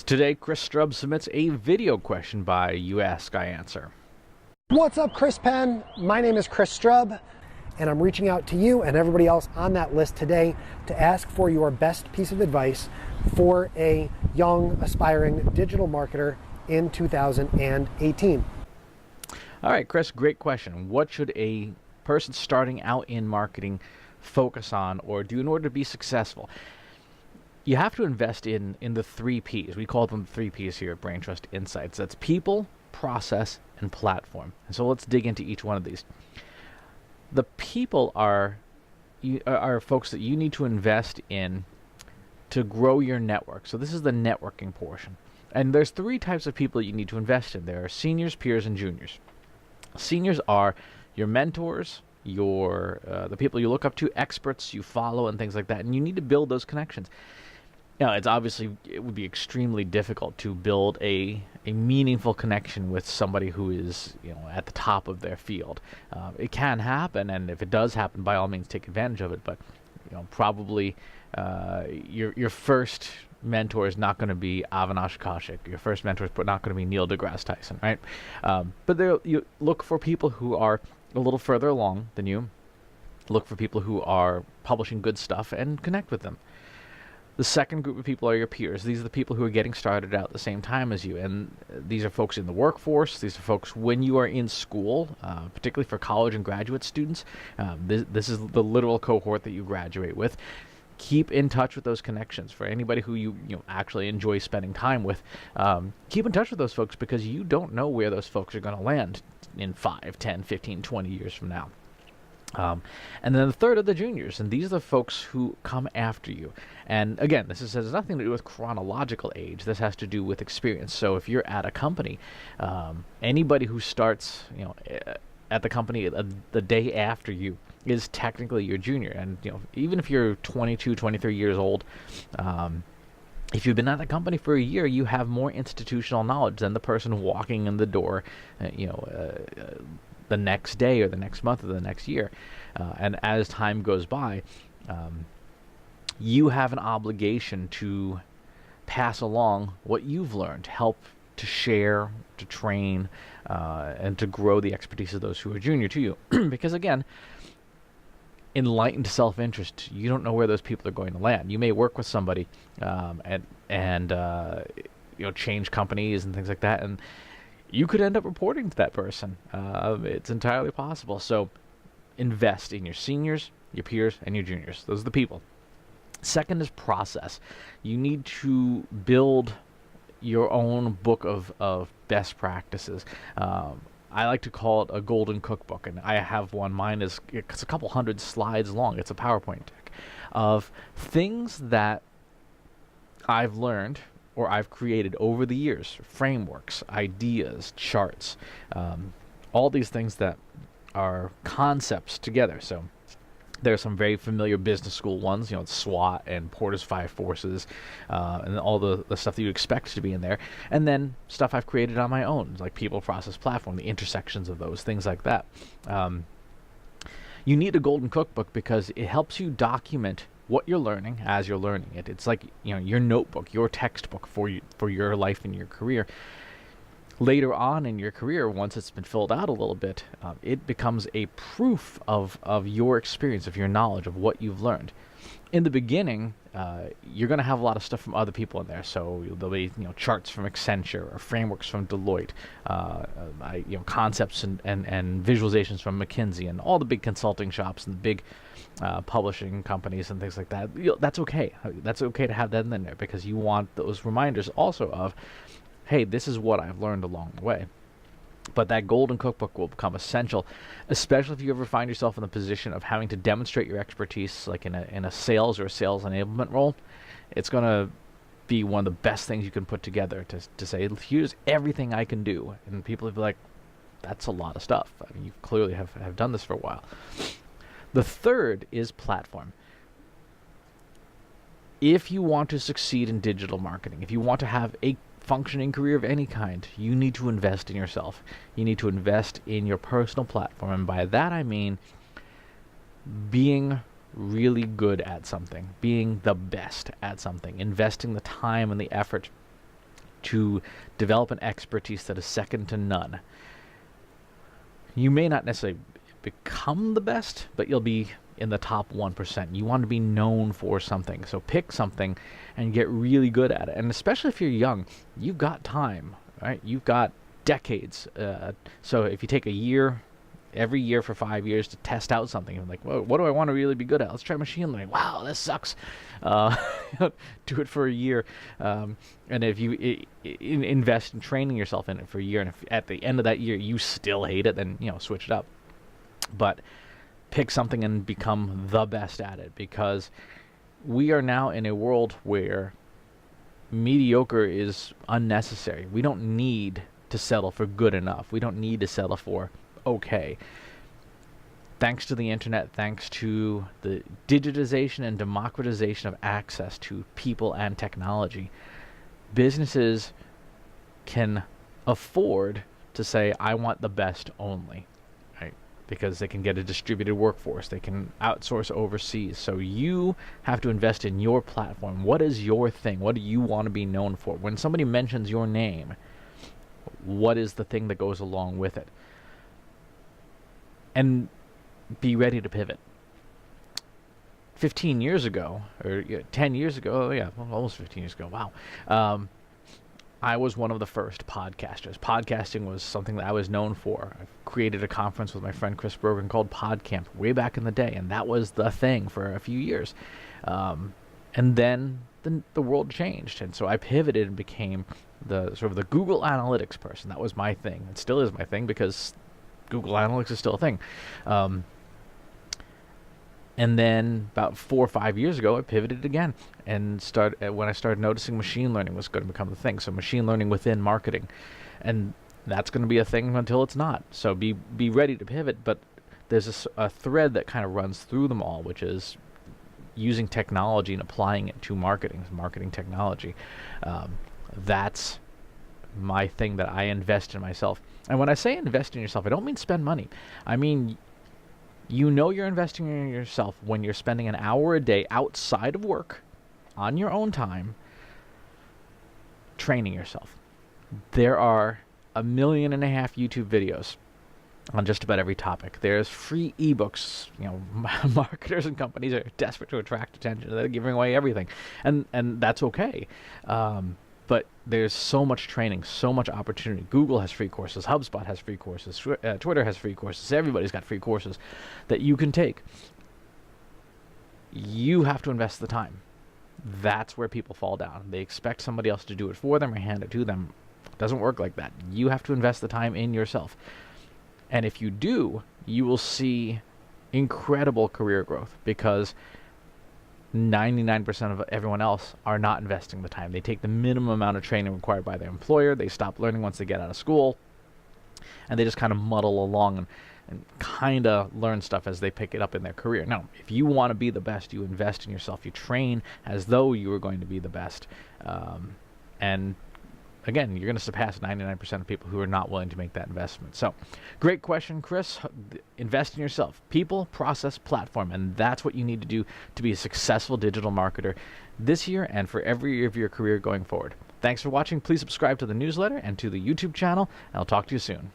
Today, Chris Strub submits a video question by You Ask, I Answer. What's up, Chris Penn? My name is Chris Strub, and I'm reaching out to you and everybody else on that list today to ask for your best piece of advice for a young, aspiring digital marketer in 2018. All right, Chris, great question. What should a person starting out in marketing focus on or do in order to be successful? You have to invest in the 3 Ps. We call them 3 Ps here at Brain+Trust Insights. That's people, process, and platform. And so let's dig into each one of these. The people are folks that you need to invest in to grow your network. So this is the networking portion. And there's 3 types of people you need to invest in. There are seniors, peers, and juniors. Seniors are your mentors, the people you look up to, experts you follow, and things like that. And you need to build those connections. Now, it would be extremely difficult to build a meaningful connection with somebody who is, at the top of their field. It can happen, and if it does happen, by all means, take advantage of it. But, probably your first mentor is not going to be Avinash Kaushik. Your first mentor is not going to be Neil deGrasse Tyson, right? But you look for people who are a little further along than you. Look for people who are publishing good stuff and connect with them. The second group of people are your peers. These are the people who are getting started out at the same time as you. And these are folks in the workforce. These are folks when you are in school, particularly for college and graduate students. This is the literal cohort that you graduate with. Keep in touch with those connections. For anybody who you actually enjoy spending time with, keep in touch with those folks because you don't know where those folks are going to land in 5, 10, 15, 20 years from now. And then the third are the juniors, and these are the folks who come after you. And again, this has nothing to do with chronological age. This has to do with experience. So if you're at a company, anybody who starts, at the company the day after you is technically your junior. And even if you're 22, 23 years old, if you've been at the company for a year, you have more institutional knowledge than the person walking in the door, the next day or the next month or the next year. And as time goes by, you have an obligation to pass along what you've learned, help to share, to train, and to grow the expertise of those who are junior to you. Because again, enlightened self-interest, you don't know where those people are going to land. You may work with somebody and change companies and things like that, and you could end up reporting to that person. It's entirely possible. So invest in your seniors, your peers, and your juniors. Those are the people. Second is process. You need to build your own book of best practices. I like to call it a golden cookbook, and I have one. Mine it's a couple hundred slides long. It's a PowerPoint deck of things that I've learned or I've created over the years, frameworks, ideas, charts, all these things that are concepts together. So there's some very familiar business school ones, SWOT and Porter's 5 Forces, and all the stuff that you expect to be in there. And then stuff I've created on my own, like people, process, platform, the intersections of those, things like that. You need a golden cookbook because it helps you document what you're learning as you're learning it. It's like your notebook, your textbook for your life and your career. Later on in your career, once it's been filled out a little bit, it becomes a proof of your experience, of your knowledge, of what you've learned. In the beginning, you're going to have a lot of stuff from other people in there. So there'll be charts from Accenture or frameworks from Deloitte, concepts and visualizations from McKinsey and all the big consulting shops and the big publishing companies and things like that. That's okay. That's okay to have that in there because you want those reminders also of, hey, this is what I've learned along the way. But that golden cookbook will become essential, especially if you ever find yourself in the position of having to demonstrate your expertise, like in a sales or a sales enablement role. It's going to be one of the best things you can put together to say, here's everything I can do. And people will be like, that's a lot of stuff. I mean, you clearly have done this for a while. The third is platform. If you want to succeed in digital marketing, if you want to have a functioning career of any kind, you need to invest in yourself. You need to invest in your personal platform. And by that I mean being really good at something, being the best at something, investing the time and the effort to develop an expertise that is second to none. You may not necessarily become the best, but you'll be in the top 1%. You want to be known for something. So pick something and get really good at it. And especially if you're young, you've got time, right? You've got decades. So if you take a year, every year for 5 years to test out something, and like, whoa, what do I want to really be good at? Let's try machine learning. Wow, this sucks. Do it for a year. And if you invest in training yourself in it for a year, and if at the end of that year you still hate it, then, switch it up. But pick something and become the best at it, because we are now in a world where mediocre is unnecessary. We don't need to settle for good enough. We don't need to settle for okay. Thanks to the internet, thanks to the digitization and democratization of access to people and technology, businesses can afford to say, I want the best only, right? Because they can get a distributed workforce. They can outsource overseas. So you have to invest in your platform. What is your thing? What do you want to be known for? When somebody mentions your name, what is the thing that goes along with it? And be ready to pivot. 15 years ago, or 10 years ago, almost 15 years ago, wow. I was one of the first podcasters. Podcasting was something that I was known for. I created a conference with my friend Chris Brogan called PodCamp way back in the day, and that was the thing for a few years. And then the world changed, and so I pivoted and became the sort of the Google Analytics person. That was my thing. It still is my thing, because Google Analytics is still a thing. And then about 4 or 5 years ago, I pivoted again and when I started noticing machine learning was going to become the thing. So machine learning within marketing, and that's going to be a thing until it's not. So be ready to pivot. But there's a thread that kind of runs through them all, which is using technology and applying it to marketing technology. That's my thing that I invest in myself. And when I say invest in yourself, I don't mean spend money. I mean, you're investing in yourself when you're spending an hour a day outside of work, on your own time, training yourself. There are 1.5 million YouTube videos on just about every topic. There's free ebooks. Marketers and companies are desperate to attract attention. They're giving away everything, and that's okay. But there's so much training, so much opportunity. Google has free courses. HubSpot has free courses. Twitter has free courses. Everybody's got free courses that you can take. You have to invest the time. That's where people fall down. They expect somebody else to do it for them or hand it to them. It doesn't work like that. You have to invest the time in yourself. And if you do, you will see incredible career growth, because 99% of everyone else are not investing the time. They take the minimum amount of training required by their employer. They stop learning once they get out of school, and they just kind of muddle along and kind of learn stuff as they pick it up in their career. Now, if you want to be the best, you invest in yourself. You train as though you were going to be the best. And again, you're going to surpass 99% of people who are not willing to make that investment. So, great question, Chris. Invest in yourself. People, process, platform. And that's what you need to do to be a successful digital marketer this year and for every year of your career going forward. Thanks for watching. Please subscribe to the newsletter and to the YouTube channel. I'll talk to you soon.